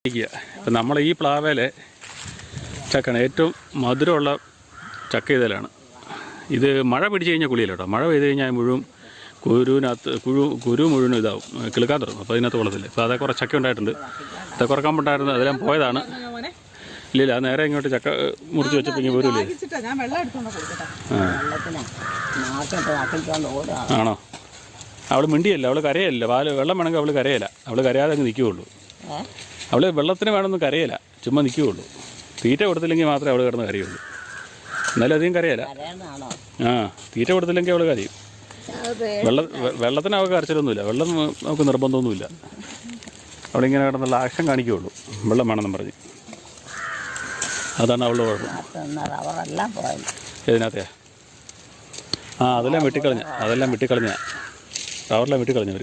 ഇപ്പം നമ്മൾ ഈ പ്ലാവേലെ ചക്കയാണ് ഏറ്റവും മധുരമുള്ള ചക്ക ഇതിലാണ്. ഇത് മഴ പിടിച്ച് കഴിഞ്ഞാൽ കുളിയല്ല കേട്ടോ. മഴ പെയ്ത് കഴിഞ്ഞാൽ മുഴുവൻ കുരു മുഴുവൻ ഇതാവും, കിളുക്കാൻ തുടങ്ങും. അപ്പോൾ അതിനകത്ത് കൊള്ളത്തില്ല. അപ്പോൾ അതേ കുറച്ച് ചക്ക ഉണ്ടായിട്ടുണ്ട്. അതൊക്കെ കുറക്കാമ്പുണ്ടായിരുന്നു, അതെല്ലാം പോയതാണ്. ഇല്ല അത് നേരെ ഇങ്ങോട്ട് ചക്ക മുറിച്ച് വെച്ചപ്പോൾ ഇങ്ങനെ പോരില്ലേ. ആണോ? അവൾ മിണ്ടിയല്ല, അവൾ കരയല്ല. വെള്ളം വേണമെങ്കിൽ അവൾ കരയല്ല. അവൾ കരയാതെ അങ്ങ് നിൽക്കുകയുള്ളൂ. അവൾ വെള്ളത്തിന് വേണമെന്ന് കരയല്ല, ചുമ്മാ നിൽക്കുകയുള്ളൂ. തീറ്റ കൊടുത്തില്ലെങ്കിൽ മാത്രമേ അവൾ കിടന്ന് കരയുള്ളൂ. എന്നാലും അധികം കരയല്ല. തീറ്റ കൊടുത്തില്ലെങ്കിൽ അവൾ കരയും. വെള്ളത്തിന് അവൾക്ക് കരച്ചിലൊന്നുമില്ല. വെള്ളം നമുക്ക് നിർബന്ധമൊന്നുമില്ല. അവളിങ്ങനെ കിടന്നുള്ള ആക്ഷൻ കാണിക്കുകയുള്ളൂ, വെള്ളം വേണമെന്നും പറഞ്ഞ്. അതാണ് അവളുടെ കുഴപ്പം. ഇതിനകത്തെ അതെല്ലാം വെട്ടിക്കളഞ്ഞ റവറെല്ലാം വെട്ടിക്കളഞ്ഞവർ. അവർ വെട്ടിക്കളഞ്ഞ